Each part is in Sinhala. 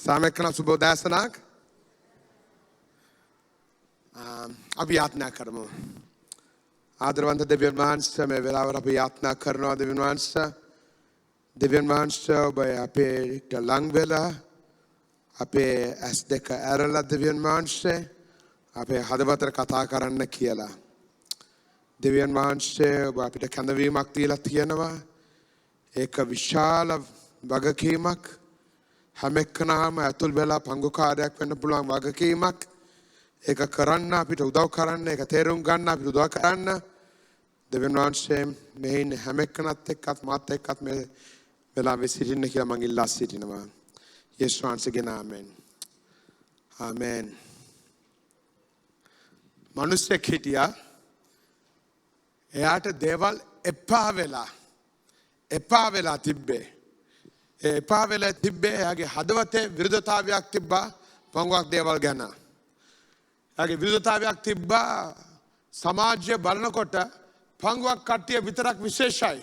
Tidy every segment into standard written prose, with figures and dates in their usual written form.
සාමෙක්කන සුබ උදෑසනක්. අපි යාත්නා කරමු. ආදරවන්ත දෙවියන් වහන්සේ මේ වෙලාවට අපි යාත්නා කරනවා දෙවියන් වහන්සේ. දෙවියන් වහන්සේ ඔබ අපේට ලං වෙලා අපේ ඇස් දෙක ඇරලා දෙවියන් වහන්සේ අපේ හදවතට කතා කරන්න කියලා. දෙවියන් වහන්සේ ඔබ අපිට කැඳවීමක් දීලා තියෙනවා. ඒක විශාල වගකීමක්. හැම එක්කනම ඇතුල් වෙලා පංගුකාරයක් වෙන්න පුළුවන් වගකීමක්. ඒක කරන්න අපිට උදව් කරන්න, ඒක තේරුම් ගන්න අපිට උදව් කරන්න. දෙවියන් වහන්සේ මෙහින් හැම එක්කනත් එක්කත් මාත් එක්කත් මේ වෙලාවේ සිටින්න කියලා මම ඉල්ලා සිටිනවා. යේසුස් වහන්සේගේ නාමයෙන්. ආමෙන්. මිනිස්සෙක් හිටියා. එයාට දේවල් එපා වෙලා තිබ්බේ. එපා වෙලා තිබ්බේ එයාගේ හදවතේ විරුද්ධතාවයක් තිබ්බා පංගුවක් දේවල් ගැන. එයාගේ විරුද්ධතාවයක් තිබ්බා සමාජය බලනකොට පංගුවක් කට්ටිය විතරක් විශේෂයි.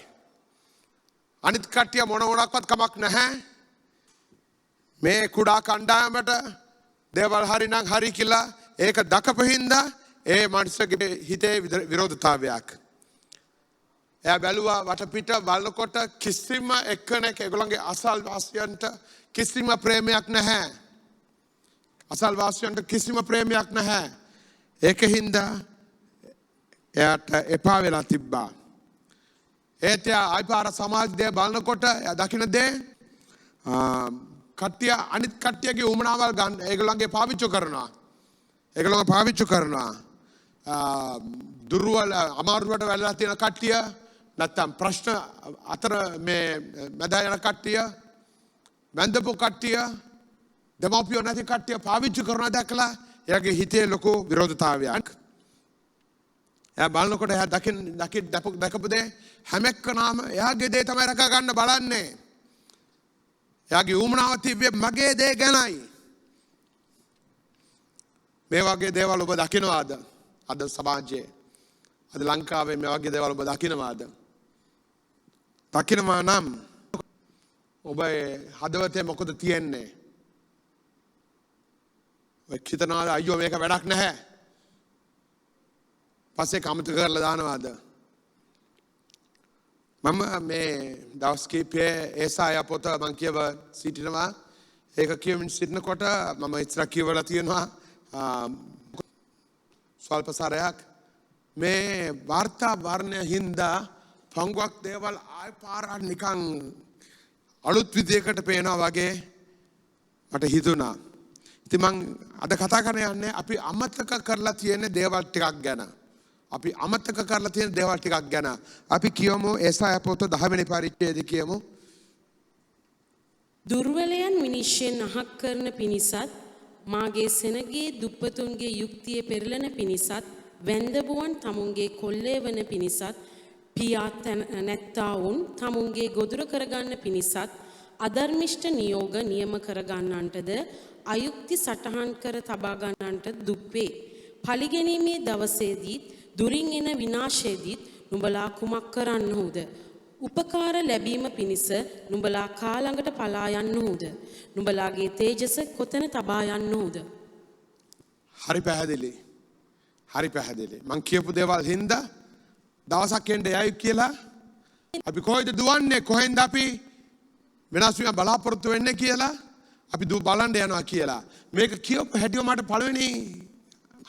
අනිත් කට්ටිය මොනක්වත් කමක් නැහැ. මේ කුඩා කණ්ඩායමට දේවල් හරිනම් හරි කියලා ඒක දකපහින්දා ඒ මනුස්සගේ හිතේ විරෝධතාවයක්. එයා බැලුවා වටපිට බලනකොට කිසිම එක්කෙනෙක් ඒගොල්ලන්ගේ අසල්වාසියන්ට කිසිම ප්‍රේමයක් නැහැ. අසල්වාසියන්ට කිසිම ප්‍රේමයක් නැහැ. ඒකින්ද එයාට එපා වෙලා තිබ්බා. ඒත් එයා ආයිපාර සමාජ දේ බලනකොට එයා දකින දේ කට්ටිය අනිත් කට්ටියගේ උමනාවල් ගන්න ඒගොල්ලන්ගේ පාවිච්චි කරනවා. ඒගොල්ලන්ගේ පාවිච්චි කරනවා. දුර්වල අමාරුවට වැළලා තියෙන කට්ටිය නැත්තම් ප්‍රශ්න අතර මේ මැද යන කට්ටිය වැඳපු කට්ටිය දෙමව්පියෝ නැති කට්ටිය පාවිච්චි කරනවා දැකලා එයාගේ හිතේ ලොකු විරෝධතාවයක්. එයා බලනකොට එයා දැකපු දේ හැම එක්කනම එයාගේ දේ තමයි රැක ගන්න බලන්නේ. එයාගේ උමනාව තිබ්බේ මගේ දේ ගැනයි. මේ වගේ දේවල් ඔබ දකිනවාද? අද සමාජයේ අද ලංකාවේ මේ වගේ දේවල් ඔබ දකිනවාද? දකිනවා නම් ඔබ හදවතේ මොකද තියෙන්නේ? ඔය හිතනවාද අයියෝ මේක වැඩක් නැහැ. පස්සේ කමත කරලා දානවාද? මම මේ දවස් කිහිපයේ ඒසායා පොත මං කියව සිටිනවා. ඒක කියමින් සිටිනකොට මම ඉස්සර කියවලා තියෙනවා ස්වල්ප සාරයක්. මේ වාර්තා වර්ණය හින්දා පංගුවක් දේවල් ආය පාරක් නිකන් අලුත් විදියකට පේනවා වගේ මට හිතුණා. ඉතින් මං අද කතා කරන්න යන්නේ අපි අමතක කරලා තියෙන දේවල් ටිකක් ගැන. අපි අමතක කරලා තියෙන දේවල් ටිකක් ගැන. අපි කියමු ඒසායා පොත 10 වෙනි පරිච්ඡේදය කියමු. දුර්වලයන් විනිශ්චයෙන් අහක් කරන පිණිසත් මාගේ සෙනගේ දුප්පතුන්ගේ යුක්තිය පෙරලන පිණිසත් වැන්දබුවන් තමුන්ගේ කොල්ලේ වන පිණිසත් පියා නැත්තාවුන් තමුන්ගේ ගොදුර කරගන්න පිණිසත් අධර්මිෂ්ඨ නියෝග නියම කරගන්නන්ටද අයුක්ති සටහන් කර තබා ගන්නන්ට දුප්වේ. පලිගැනීමේ දවසේදීත් දුරින් එන විනාශයේදීත් නුඹලා කුමක් කරන්නහුද? උපකාර ලැබීම පිණිස නුඹලා කාළඟට පලා යන්නහුද? නුඹලාගේ තේජස කොතන තබා යන්නහුද? හරි පැහැදිලි. හරි පැහැදිලි. මං කියපු දේවල් හින්දා දවසක් එන්න යයි කියලා අපි කොහෙද දුවන්නේ? කොහෙන්ද අපි වෙනස් වීම බලාපොරොත්තු වෙන්නේ කියලා අපි බලන්න යනවා කියලා. මේක කියපු හැටිව මට පළවෙනි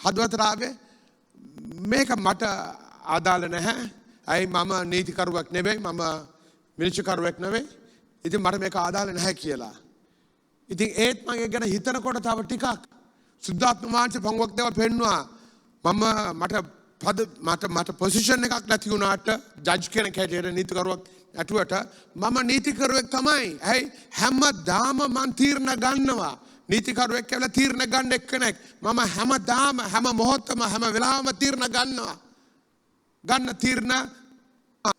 හදවතට ආවේ මේක මට ආදාළ නැහැ. ඇයි මම නීතිකරුවෙක් නෙවෙයි, මම මිනිස්සුකරුවෙක් නෙවෙයි. ඉතින් මට මේක ආදාළ නැහැ කියලා. ඉතින් ඒත් මම ඒක ගැන හිතනකොට තව ටිකක් සුද්ධාත්ම වහන්සේ පංගුවක් දේවල් පෙන්නවා. මට පොසිෂන් එකක් නැති වුණාට ජජ් කෙනෙක් හැටියට නීතිකරුවෙක් ඇටුවට මම නීතිකරුවෙක් තමයි. ඇයි හැමදාම මං තීරණ ගන්නවා. නීතිකරුවෙක් කියලා තීරණ ගන්න එක්කෙනෙක්. මම හැමදාම හැම මොහොතම හැම වෙලාවම තීරණ ගන්නවා. ගන්න තීරණ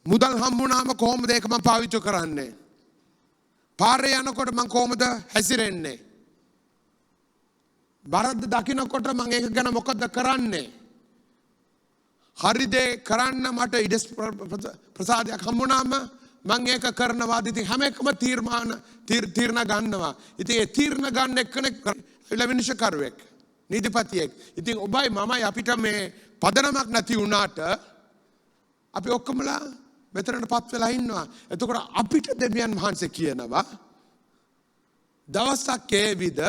මුදල් හම්බුනාම කොහොමද ඒක මම පාවිච්චි කරන්නේ? පාරේ යනකොට මම කොහොමද හැසිරෙන්නේ? වරද්ද දකින්නකොට මම ඒක ගැන මොකද කරන්නේ? හරි දේ කරන්න මට ඉඩ ප්‍රසාදයක් හම්බුනාම මම ඒක කරනවා. ඉතින් හැම එකම තීරණ ගන්නවා. ඉතින් ඒ තීරණ ගන්න එක්කෙනෙක් විනිශ්චයකරුවෙක්, නීතිපතියෙක්. ඉතින් ඔබයි මමයි අපිට මේ පදනමක් නැති වුණාට අපි ඔක්කොමලා මෙතනටපත් වෙලා ඉන්නවා. එතකොට අපිට දෙවියන් වහන්සේ කියනවා දවසක් ඒවිද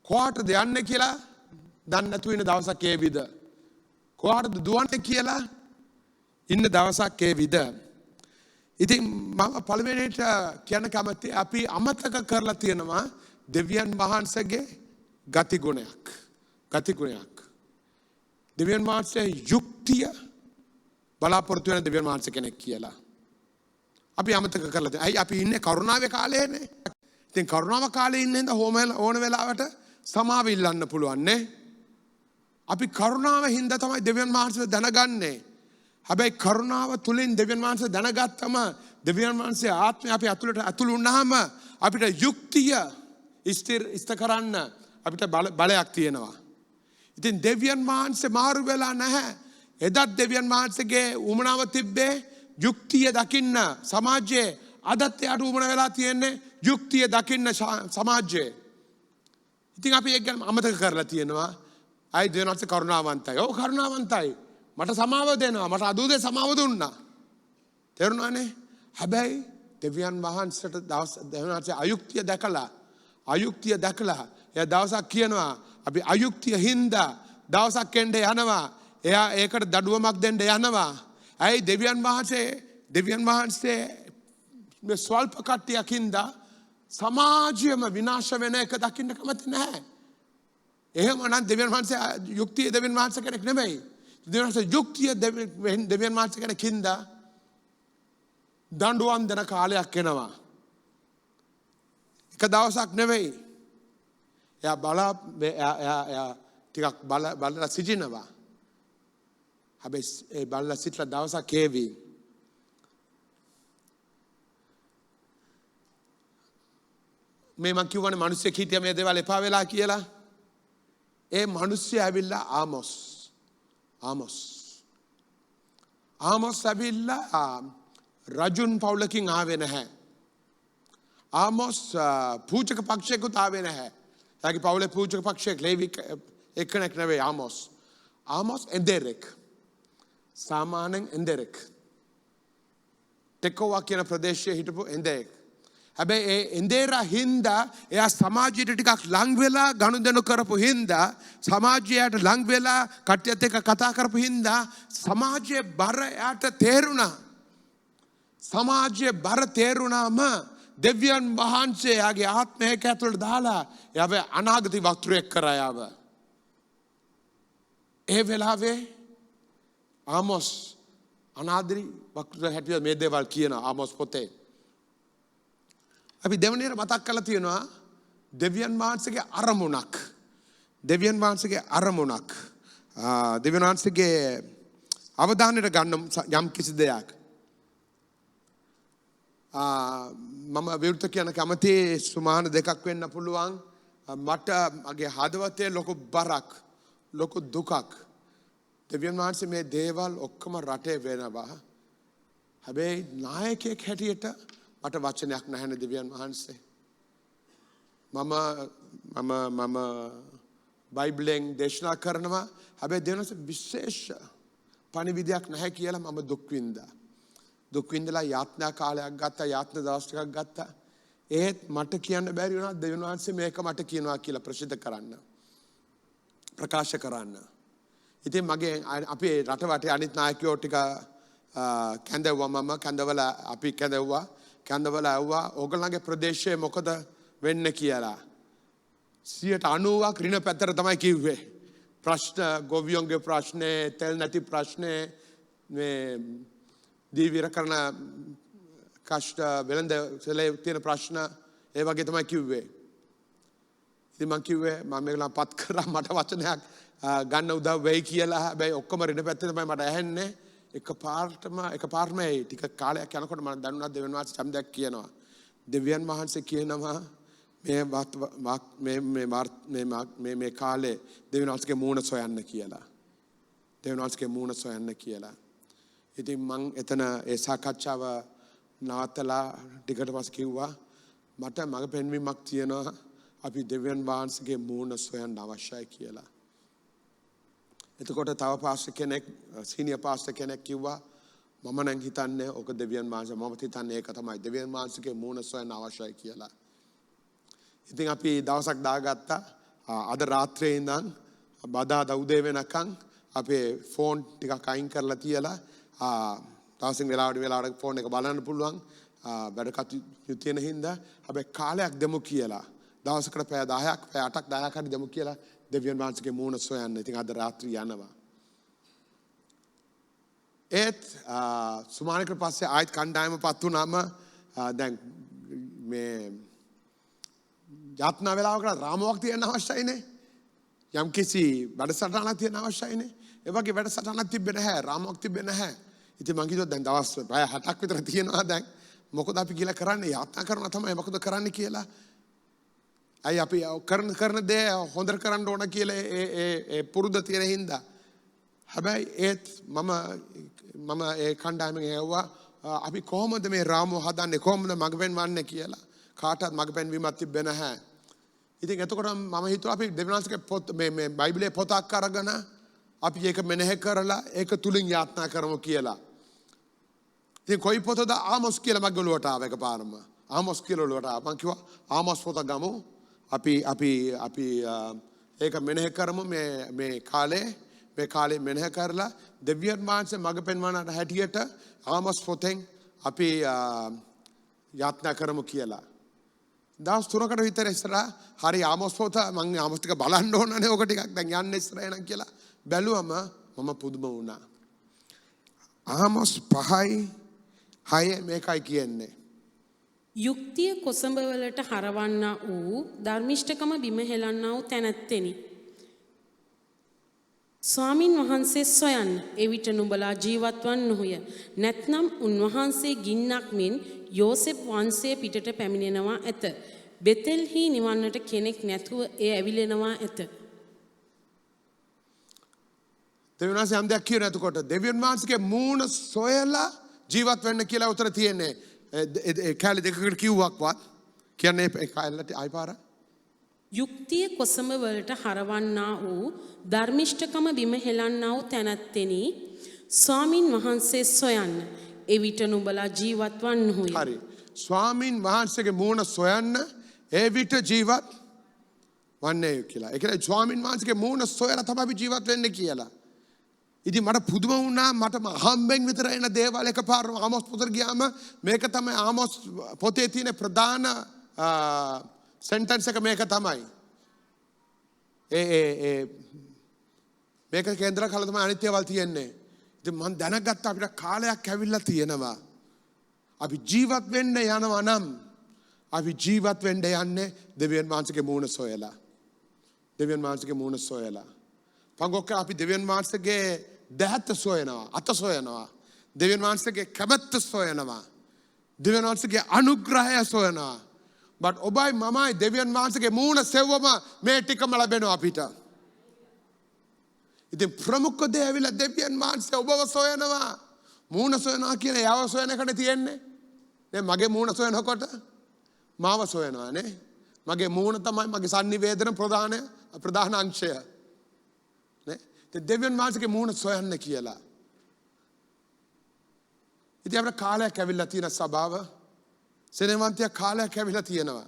කොහාටද යන්නේ කියලා දන්නේ නැතුව ඉන්න දවසක් ඒවිද, කොහාටද දුවන්නේ කියලා ඉන්න දවසක් ඒවිද. ඉතින් මම පළවෙනිට කියන්න කැමති අපි අමතක කරලා තියෙනවා දෙවියන් වහන්සේගේ ගතිගුණයක්. දෙවියන් වහන්සේ යුක්තිය බලාපොරොත්තු වෙන දෙවියන් වහන්සේ කෙනෙක් කියලා අපි අමතක කරලා තියෙනවා. ඇයි අපි ඉන්නේ කරුණාවේ කාලේනේ. ඉතින් කරුණාව කාලේ ඉන්නේ ඉඳ ඕන වෙලාවට සමාව ඉල්ලන්න පුළුවන් නේ. අපි කරුණාව හින්දා තමයි දෙවියන් වහන්සේ දැනගන්නේ. හැබැයි කරුණාව තුලින් දෙවියන් වහන්සේ දැනගත්තම දෙවියන් වහන්සේ ආත්මය අපි ඇතුළට වුණාම අපිට යුක්තිය ඉෂ්ට කරන්න අපිට බලයක් තියෙනවා. ඉතින් දෙවියන් වහන්සේ මාරු වෙලා නැහැ. එදත් දෙවියන් වහන්සේගේ උමනාව තිබ්බේ යුක්තිය දකින්න සමාජයේ. අදත් එයාට උමන වෙලා තියෙන්නේ යුක්තිය දකින්න සමාජයේ. ඉතින් අපි ඒක ගැන අමතක කරලා තියෙනවා. අයි දෙවියන් වහන්සේ කරුණාවන්තයි. ඔව් කරුණාවන්තයි. මට සමාව දෙනවා. මට අදූදේ සමාව දුන්නා. තේරුණානේ? හැබැයි දෙවියන් වහන්සේට දෙවියන් වහන්සේ අයුක්තිය දැකලා එයා දවසක් කියනවා අපි අයුක්තිය හින්දා දවසක් එන්නේ යනවා. එයා ඒකට දඩුවමක් දෙන්න යනවා. ඇයි දෙවියන් වහන්සේ මේ ස්වල්ප කට්ටියක් හින්දා සමාජයම විනාශ වෙන එක දකින්න කැමති නැහැ. එහෙමනම් දෙවියන් වහන්සේ යුක්තිය දෙවියන් වහන්සේ කෙනෙක් නෙමෙයි. දෙවියන් වහන්සේ යුක්තිය දෙවියන් වහන්සේ කෙනෙක් හින්දා දඬුවම් දෙන කාලයක් එනවා. එක දවසක් නෙවෙයි. එයා ටිකක් බලලා සිටිනවා. හැබැයි ඒ බලලා සිටලා දවසක් ඒවි. මේ මං කියවනේ මිනිස්සෙක් හිටියා මේ දේවල් එපා වෙලා කියලා. ඒ මිනිස්සයා ඇවිල්ලා ආමොස් ඇවිල්ලා රජුන් පවුලකින් ආවේ නැහැ. ආමොස් පූජක පක්ෂයකට ආවේ නැහැ. එයාගේ පවුලේ පූජක පක්ෂයක් ලේවි එක්කෙනෙක් නෙවෙයි ආමොස්. ආමොස් එන්දෙරෙක්. සාමාන්‍යයෙන් එන්දෙරෙක්. ටෙකෝවා කියන ප්‍රදේශයේ හිටපු එන්දෙරෙක්. හැබැයි ඒ එන්දේරා හින්දා එයා සමාජයට ටිකක් ලං වෙලා ගනුදෙනු කරපු හින්දා සමාජයට ලං වෙලා කට්ටියත් එක්ක කතා කරපු හින්දා සමාජයේ බර එයාට තේරුණා. සමාජයේ බර තේරුණාම දෙවියන් වහන්සේ එයාගේ ආත්මයක ඇතුළට දාලා එයාව අනාගත වක්තෘයක් කරා යාව. ඒ වෙලාවේ ආමොස් අනාදරි වක්තෘ හැටියට මේ දේවල් කියන ආමොස් පොතේ අපි දෙවනියට මතක් කරලා තියෙනවා දෙවියන් වහන්සේගේ අරමුණක්. දෙවියන් වහන්සේගේ අවධානයට ගන්න යම් කිසි දෙයක්. මම විවෘත කියන කැමති සුමාන දෙකක් වෙන්න පුළුවන්. මට මගේ හදවතේ ලොකු බරක්, ලොකු දුකක්. දෙවියන් වහන්සේ මේ දේවල් ඔක්කොම රටේ වෙනවා. හැබැයි නායකයෙක් හැටියට මට වචනයක් නැහැ දෙවියන් වහන්සේ. මම බයිබලෙන් දේශනා කරනවා. හැබැයි දෙවියන් වහන්සේ විශේෂ පණිවිඩයක් නැහැ කියලා මම දුක් විඳා. දුක් විඳලා යාත්නා කාලයක් ගත්තා, යාත්නා දවස් ටිකක් ගත්තා. ඒත් මට කියන්න බැරි වුණා දෙවියන් වහන්සේ මේක මට කියනවා කියලා ප්‍රසිද්ධ කරන්න. ප්‍රකාශ කරන්න. ඉතින් මගේ අපේ රට වටේ අනිත් නායකයෝ ටික කැඳවුවා. මම කැඳවලා අපි කැඳවලා ඇව්වා ඕගොල්ලන්ගේ ප්‍රදේශයේ මොකද වෙන්නේ කියලා. 90% ඍණ පැත්තට තමයි කිව්වේ. ප්‍රශ්න ගොවියන්ගේ ප්‍රශ්නේ, තෙල් නැති ප්‍රශ්නේ, මේ දීවිර කරන කෂ්ට වෙළඳ සෙලේ තියෙන ප්‍රශ්න ඒ වගේ තමයි කිව්වේ. ඉතින් මං කිව්වේ මම මේගොල්ලන් පත් කරා මට වචනයක් ගන්න උදව් වෙයි කියලා. හැබැයි ඔක්කොම ඍණ පැත්තේ තමයි මට ඇහෙන්නේ. එකපාරටම ටික කාලයක් යනකොට මම දැනුණා දෙවියන් වහන්සේ සම්දයක් කියනවා. දෙවියන් වහන්සේ කියනවා මේ කාලේ දෙවියන් වහන්සේගේ මූණ සොයන්න කියලා. දෙවියන් වහන්සේගේ මූණ සොයන්න කියලා. ඉතින් මං එතන ඒ සාකච්ඡාව නවත්තලා ටිකට පස්සේ කිව්වා මට මග පෙන්වීමක් තියෙනවා අපි දෙවියන් වහන්සේගේ මූණ සොයන්න අවශ්‍යයි කියලා. එතකොට තව පාස්ටර් කෙනෙක් සීනියර් පාස්ටර් කෙනෙක් කිව්වා මම නම් හිතන්නේ ඔක දෙවියන් වහන්සේ මම හිතන්නේ ඒක තමයි දෙවියන් වහන්සේගේ මූණ සොයන්න අවශ්‍යයි කියලා. ඉතින් අපි දවසක් දාගත්තා අද රාත්‍රියේ ඉඳන් බදාදා උදේ වෙනකන් අපේ ෆෝන් ටිකක් අයින් කරලා තියලා දවසින් වෙලාවට ෆෝන් එක බලන්න පුළුවන් වැඩ කටයුතු තියෙන හින්දා හැබැයි කාලයක් දෙමු කියලා දවසකට පැය 10ක් පැය 8ක් 10ක් හරි දෙමු කියලා දෙවියන් වහන්සේගේ මූණ සොයන්න. ඉතින් අද රාත්‍රිය යනවා. ඒත් සුමානකට පස්සේ ආයෙත් කණ්ඩායමපත් වුණාම දැන් මේ යාත්‍රා වේලාවකට රාමුවක් තියෙන්න අවශ්‍යයිනේ. යම් කිසි වැඩසටහනක් තියෙන්න අවශ්‍යයිනේ. ඒ වගේ වැඩසටහනක් තිබෙන්නේ නැහැ. රාමුවක් තිබෙන්නේ නැහැ. ඉතින් මං කිව්වා දැන් දවස් පැය 7ක් විතර තියෙනවා දැන්. මොකද අපි කියලා කරන්නේ යාත්‍රා කරනවා තමයි මොකද කරන්නේ කියලා. අයි අපි කරන දේ හොඳට කරන්න ඕන කියලා ඒ පුරුද්ද තියෙන හින්දා. හැබැයි ඒත් මම ඒ කණ්ඩායමෙන් ඇහුවා අපි කොහොමද මේ රාමුව හදන්නේ කොහොමද මඟ පෙන්වන්නේ කියලා. කාටවත් මඟ පෙන්වීමක් තිබෙන්නේ නැහැ. ඉතින් එතකොට මම හිතුවා අපි දෙවියන්ගේ පොත් මේ බයිබලයේ පොතක් අරගෙන අපි ඒක මෙනෙහි කරලා ඒක තුලින් යාත්‍රා කරමු කියලා. ඉතින් කොයි පොතද ආමොස් කියලා මගේ ඔළුවට ආව එකපාරම. ආමොස් කියලා ඔළුවට ආව. මං කිව්වා ආමොස් පොත ගමු. අපි ඒක මෙනෙහි කරමු මේ කාලේ මෙනෙහි කරලා දෙවියන් වහන්සේ මඟ පෙන්වන හැටියට ආමොස් පොතෙන් අපි යාත්‍රා කරමු කියලා. දවස් 3කට විතර ඉස්සරහා හරි ආමොස් පොත මම ආමොස් ටික බලන්න ඕනනේ ඔක ටිකක් දැන් යන්න ඉස්සරහ නම් කියලා බැලුවම මම පුදුම වුණා. ආමොස් 5:6 මේකයි කියන්නේ. යුක්තිය කොසඹවලට හරවන්නා වූ ධර්මිෂ්ඨකම බිම හෙලන්නා වූ තැනැත්තෙනි. ස්වාමින් වහන්සේ සොයන්න එවිට නුඹලා ජීවත් වන්නෝය. නැත්නම් උන්වහන්සේ ගින්නක් මෙන් යෝසෙප් වංශයේ පිටට පැමිණෙනවා ඇත. බෙතෙල්හි නිවන්නට කෙනෙක් නැතුව එය ඇවිලෙනවා ඇත. දෙවියන් වහන්සේ යම් දෙයක් කියන එතකොට දෙවියන් වහන්සේගේ මූණ සොයලා ජීවත් වෙන්න කියලා උතර තියෙන්නේ. ඒ කාලේ දෙකකට කිව්වක්වත් කියන්නේ ඒ කාලේට ආයිපාර යුක්තිය කොසඹ වලට හරවන්නා වූ ධර්මිෂ්ඨකම බිම හෙලන්නා වූ තැනැත්තෙනි ස්වාමින් වහන්සේ සොයන්න එවිට නුඹලා ජීවත් වන්නෝය. හරි. ස්වාමින් වහන්සේගේ මූණ සොයන්න එවිට ජීවත් වන්නේ කියලා. ඒ කියන්නේ ස්වාමින් වහන්සේගේ මූණ සොයලා තමයි අපි ජීවත් වෙන්නේ කියලා. ඉතින් මට පුදුම වුණා මට හම්බෙන් විතර එන දේවල් එකපාරම ආමොස් පොතට ගියාම මේක තමයි ආමොස් පොතේ තියෙන ප්‍රධාන සෙන්ටන්ස් එක මේක තමයි. මේක කේන්ද්‍ර කළ තමයි අනිත් ඒවාල් තියෙන්නේ. ඉතින් මම දැනගත්තා අපිට කාලයක් ඇවිල්ලා තියෙනවා. අපි ජීවත් වෙන්න යනවා නම් අපි ජීවත් වෙන්න යන්නේ දෙවියන් වහන්සේගේ මූණ සොයලා. දෙවියන් වහන්සේගේ මූණ සොයලා. පංගොක්ක අපි දෙවියන් වහන්සේගේ දැහැත්ත සොයනවා, අත සොයනවා. දෙවියන් වහන්සේගේ කැමැත්ත සොයනවා. දෙවියන් වහන්සේගේ අනුග්‍රහය සොයනවා. බට් ඔබයි මමයි දෙවියන් වහන්සේගේ මූණ සෙව්වම මේ ටිකම ලැබෙනවා අපිට. ඉතින් ප්‍රමුඛ දේ ඇවිල්ලා දෙවියන් වහන්සේ ඔබව සොයනවා. මූණ සොයනවා කියන යව සොයන එකට තියෙන්නේ. නේ මගේ මූණ සොයනකොට මාව සොයනවා නේ. මගේ මූණ තමයි මගේ sannivedana ප්‍රධාන අංශය. නේ? දෙවියන් වහන්සේගේ මූණ සොයන්න කියලා. ඉතින් අපේ කාලයක් ඇවිල්ලා තියෙන සබාව සෙනෙවන්තිය කාලයක් ඇවිල්ලා තියෙනවා.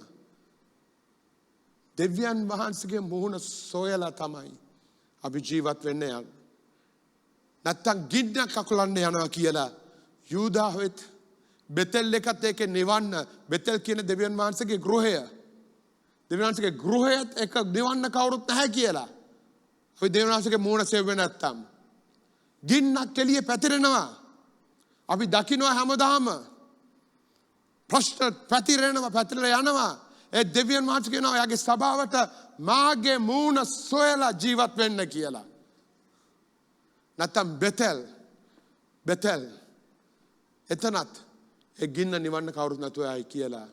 දෙවියන් වහන්සේගේ මූණ සොයලා තමයි අපි ජීවත් වෙන්න යන්නේ. නැත්තම් ගින්නක් අකුලන්න යනවා කියලා යූදාවෙත් බෙතෙල් එකත් ඒකේ නිවන්න බෙතෙල් කියන දෙවියන් වහන්සේගේ ගෘහය. දෙවියන් වහන්සේගේ ගෘහයත් එක නිවන්න කවුරුත් නැහැ කියලා. අපි දෙවියන් වහන්සේගේ මූණ සෙව්වේ නැත්තම් ගින්නක් එළියේ පැතිරෙනවා. අපි දකින්නවා හැමදාම ප්‍රශ්න පැතිරෙලා යනවා. ඒ දෙවියන් වහන්සේ කියනවා එයාගේ සභාවට මාගේ මූණ සොයලා ජීවත් වෙන්න කියලා. නැත්තම් බෙතෙල් එතනත් ඒ ගින්න නිවන්න කවුරුත් නැතුව යයි කියලා.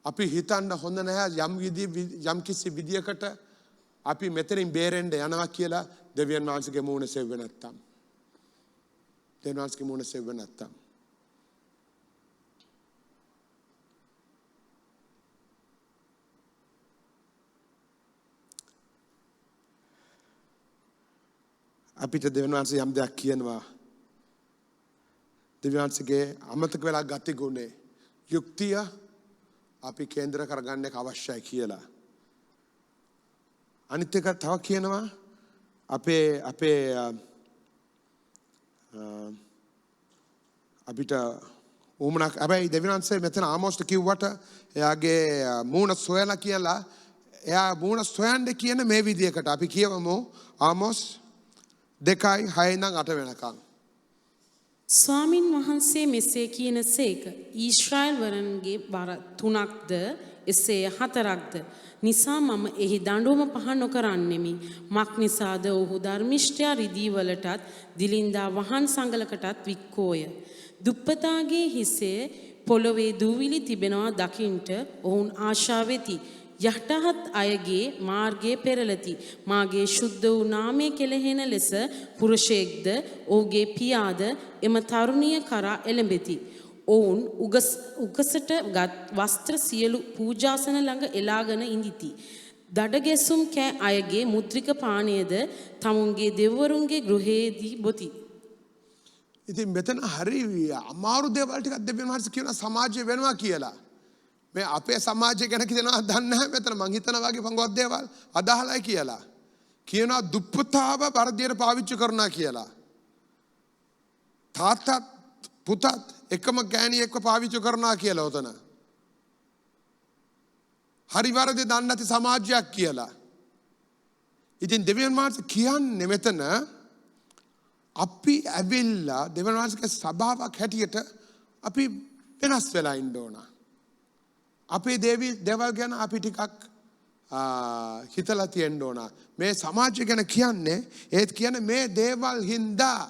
අපි හිතන්න හොඳ නැහැ යම් කිසි විදියකට අපි මෙතනින් බේරෙන්න යනවා කියලා දෙවියන් වහන්සේගේ මූණ සෙව්වේ නැත්තම්. දෙවියන් වහන්සේගේ මුණ සෙව්ව නැත්තම්. අපිට දෙවියන් වහන්සේ යම් දෙයක් කියනවා. දෙවියන් වහන්සේගේ අමතක වෙලා ගති ගුණේ යුක්තිය අපි කේන්ද්‍ර කරගන්න එක අවශ්‍යයි කියලා. අනිත් එක තව කියනවා අපිට උමනක් හැබැයි දෙවියන් වහන්සේ මෙතන ආමෝස්ට කිව්වට එයාගේ මූණ සොයලා කියලා එයා මූණ සොයන්න කියන මේ විදියකට අපි කියවමු ආමෝස් 2:6 ඉඳන් 8 වෙනකම්. ස්වාමින් වහන්සේ මෙසේ කියන සේක ඊශ්‍රායල් වරන්ගේ බර 3ක්ද එසේ 4ක්ද නිසා මම එහි දඬුවම පහ නොකරන්නෙමි. මක් නිසාද ඔහු ධර්මිෂ්ඨයා රිදී වලටත් දිලින්දා වහන් සංගලකටත් වික්කෝය. දුප්පතාගේ හිසේ පොළොවේ දූවිලි තිබෙනවා දකින්ට ඔවුන් ආශා වෙති. යටහත් අයගේ මාර්ගයේ පෙරලති. මාගේ ශුද්ධ වූ නාමයේ කෙලෙහෙන ලෙස පුරුෂයෙක්ද ඔහුගේ පියාද එම තරුණිය කරා එළඹෙති. ඔවුන් උගසට ගත් වස්ත්‍ර සියලු පූජාසන ළඟ එලාගෙන ඉඳිති. දඩගැසුම් කෑ අයගේ මුද්‍රික පානයද තමුන්ගේ දෙවිවරුන්ගේ ගෘහයේදී බොති. ඉතින් මෙතන හරි අමාරු දේවල් ටිකක් දෙවියන් වහන්සේ කියන සමාජය වෙනවා කියලා. මේ අපේ සමාජය ගැන කියනවා දන්නේ නැහැ මෙතන මං හිතනවා වගේ පංගුවක් දේවල් අදහලයි කියලා. කියනවා දුප්පතාව වර්ධියට පාවිච්චි කරනවා කියලා. තාත්තත් පුතත් එකම ගෑණියෙක්ව පාවිච්චි කරනවා කියලා උතන. හරි වරද දන්නේ නැති සමාජයක් කියලා. ඉතින් දෙවියන් වහන්සේ කියන්නේ මෙතන අපි ඇවිල්ලා දෙවියන් වහන්සේගේ සභාවක් හැටියට අපි වෙනස් වෙලා ඉන්න ඕන. අපේ දේවල් ගැන අපි ටිකක් හිතලා තියෙන්න ඕන. මේ සමාජය ගැන කියන්නේ ඒත් කියන්නේ මේ දේවල් හින්දා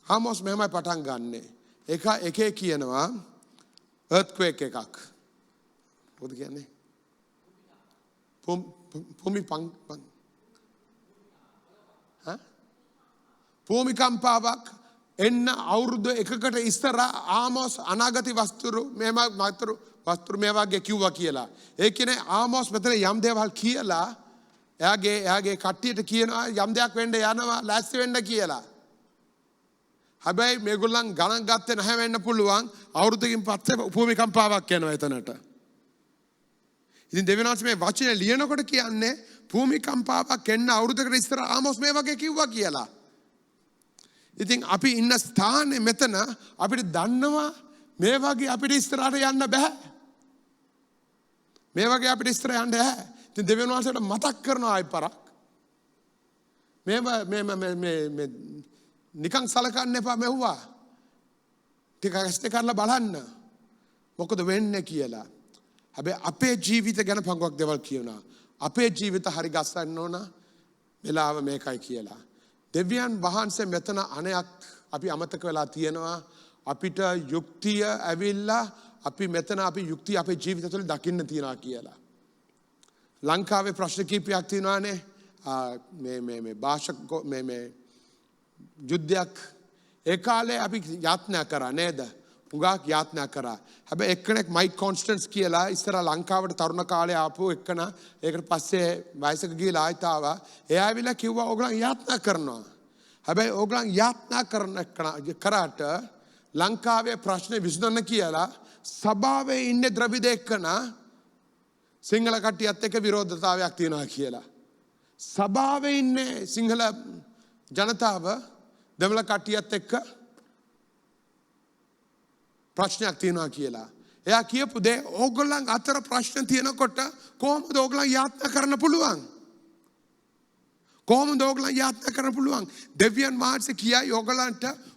ආමෝස් මෙහෙමයි පටන් ගන්නෙ. එකේ කියනවා earthquake එකක්. මොකද කියන්නේ? භූමිකම්පාවක් එන්න අවුරුදු එකකට ඉස්සර ආමෝස් අනාගත වස්තුරු මේ වගේ කිව්වා කියලා. ඒ කියන්නේ ආමෝස් මෙතන යම් දේවල් කියලා එයාගේ කට්ටියට කියනවා යම් දෙයක් වෙන්න යනවා ලෑස්ති වෙන්න කියලා. හැබැයි මේගොල්ලන් ගණන් ගත්තේ නැහැ වෙන්න පුළුවන් අවුරුදුකින් පස්සේ භූමිකම්පාවක් යනවා එතනට. ඉතින් දෙවියන් වහන්සේ මේ වචනේ ලියනකොට කියන්නේ භූමිකම්පාවක් එන්න අවුරුදුකට ඉස්සර ආමෝස් මේ වගේ කිව්වා කියලා. ඉතින් අපි ඉන්න ස්ථානේ මෙතන අපිට දන්නවා මේ වගේ අපිට ඉස්සරහට යන්න බෑ. මේ වගේ අපිට ඉස්සර යන්න බෑ. ඉතින් දෙවියන් වහන්සේට මතක් කරනවා ආයි පරක්. මේ නිකන් සලකන්න එපා මෙව්වා. ටිකක් ඇස්ත කරලා බලන්න. මොකද වෙන්නේ කියලා. හැබැයි අපේ ජීවිත ගැන පංගුවක් දේවල් කියනවා. අපේ ජීවිත හරි ගස්සන්න ඕන වෙලාව මේකයි කියලා. දෙවියන් වහන්සේ මෙතන අනයක් අපි අමතක වෙලා තියෙනවා. අපිට යුක්තිය ඇවිල්ලා අපි මෙතන අපි යුක්තිය අපේ ජීවිත තුළ දකින්න තියනවා කියලා. ලංකාවේ ප්‍රශ්න කීපයක් තියෙනවානේ. මේ භාෂක මේ යුද්ධයක් ඒ කාලේ අපි යාත්නා කරා නේද? උගාක් යාත්නා කරා. හැබැයි එක්කෙනෙක් මයික් කොන්ස්ටන්ස් කියලා ඉස්සර ලංකාවට තරුණ කාලේ ආපු එක්කන ඒකට පස්සේ වයසක ගිහලා ආයෙත් ආවා. එයා ඇවිල්ලා කිව්වා ඕගොල්ලන් යාත්නා කරනවා. හැබැයි ඕගොල්ලන් යාත්නා කරාට ලංකාවේ ප්‍රශ්නේ විසඳන්න කියලා සභාවේ ඉන්නේ ද්‍රවිඩ එක්කන සිංහල කට්ටියත් එක්ක විරෝධතාවයක් තියෙනවා කියලා. සභාවේ ඉන්නේ සිංහල ජනතාව දෙමළ කට්ටියත් එක්ක ප්‍රශ්නයක් තියෙනවා කියලා. එයා කියපු දේ ඕගොල්ලන් අතර ප්‍රශ්න තියෙනකොට කොහොමද ඕගොල්ලන් යාත්නා කරන්න පුළුවන්? කොහොමද ඕගොල්ලන් යාත්නා කරන්න පුළුවන්? දෙවියන් වහන්සේ කියයි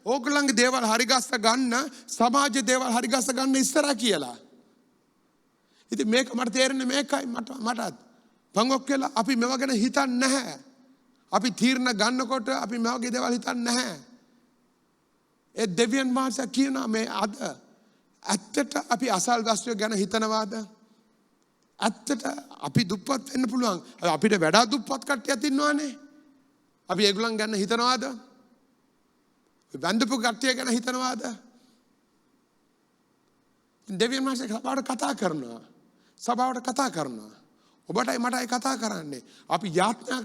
ඕගොල්ලන්ගේ දේවල් හරිගස්ස ගන්න, සමාජ දේවල් හරිගස්ස ගන්න ඉස්සරහ කියලා. ඉතින් මේක මට තේරෙන්නේ මේකයි මටත්. පංගොක් කියලා අපි මේව ගැන හිතන්නේ නැහැ. අපි තීරණ ගන්නකොට අපි මේ වගේ දේවල් හිතන්නේ නැහැ. ඒ දෙවියන් වහන්සේ කියනවා මේ අද ඇත්තට අපි අසල්වැසියෝ ගැන හිතනවාද? ඇත්තට අපි දුප්පත් වෙන්න පුළුවන්. අපිට වඩා දුප්පත් කට්ටියක් ඉන්නවානේ. අපි ඒගොල්ලන් ගැන හිතනවාද? වැඳපු කට්ටිය ගැන හිතනවාද? දෙවියන් වහන්සේ සභාවට කතා කරනවා. සභාවට කතා කරනවා. ඔබටයි මටයි කතා කරන්නේ. අපි යාඥා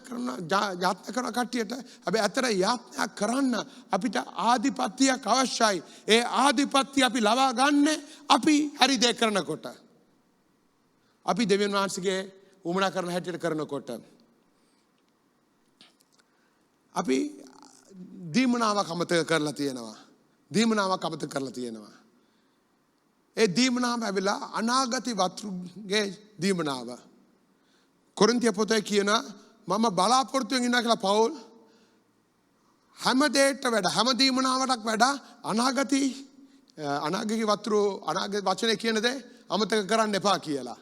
කරන කට්ටියට හැබැයි අතර යාඥා කරන්න අපිට ආධිපත්‍යයක් අවශ්‍යයි. ඒ ආධිපත්‍ය අපි ලබා ගන්න අපි හරි දේ කරනකොට. අපි දෙවියන් වහන්සේගේ උමනා කරන හැටියට කරනකොට. අපි දීමනාවක් අමතක කරලා තියෙනවා. දීමනාවක් අමතක කරලා තියෙනවා. ඒ දීමනාව ඇවිල්ලා අනාගත වතුරුගේ දීමනාව. කොරින්තිය පොතේ කියන මම බලාපොරොත්තුෙන් ඉන්නවා කියලා පවුල් හැම දෙයකට වඩා හැම දීමනාවටක් වඩා අනාගත වතුරු අනාගත වචනේ කියන දේ අමතක කරන්න එපා කියලා.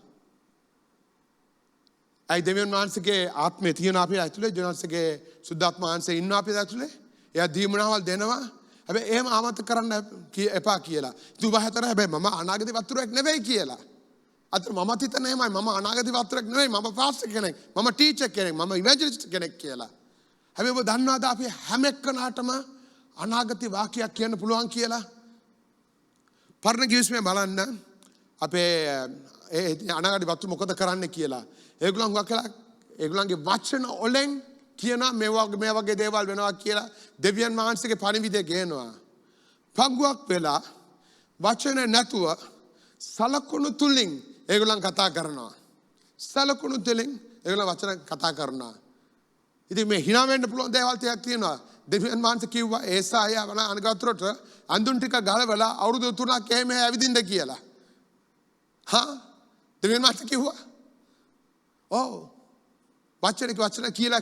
අයි දෙවියන් වහන්සේගේ ආත්මය තියෙන අපේ ඇතුලේ දෙවියන් වහන්සේගේ සුද්ධාත්ම වහන්සේ ඉන්න අපේ ඇතුලේ. එයා දීමනාවල් දෙනවා. හැබැයි එහෙම අමතක කරන්න එපා කියලා. දුබ හතර හැබැයි මම අනාගත වතුරක් නෙවෙයි කියලා. අතන මම හිතන්නේ එහෙමයි මම අනාගත වතුරක් නෙවෙයි මම පාස්ටර් කෙනෙක්. මම ටීචර් කෙනෙක්. මම ඉවැන්ජලිස්ට් කෙනෙක් කියලා. හැබැයි ඔබ දන්නවද අපි හැම එක්කනටම අනාගත වාක්‍යයක් කියන්න පුළුවන් කියලා? පරණ ගිවිස්මේ බලන්න අපේ අනාගත වතුර මොකද කරන්න කියලා. ඒගොල්ලන්ගේ වචන වලින් කියන මේ වගේ දේවල් වෙනවා කියලා දෙවියන් වහන්සේගේ පණිවිඩය ගේනවා. පංගුවක් වෙලා වචන නැතුව සලකුණු තුලින් ඒගොල්ලන් කතා කරනවා. සලකුණු තුලින් ඒගොල්ලන් වචන කතා කරනවා. ඉතින් මේ hina වෙන්න පුළුවන් දේවල් ටිකක් තියෙනවා. දෙවියන් වහන්සේ කිව්වා ඒසායා වන අනගතරට අඳුන් ටික ගලවලා අවුරුදු 3ක් එහෙම ඇවිදින්න කියලා. දෙවියන් වහන්සේ කිව්වා. ඔව්. වචන කියලා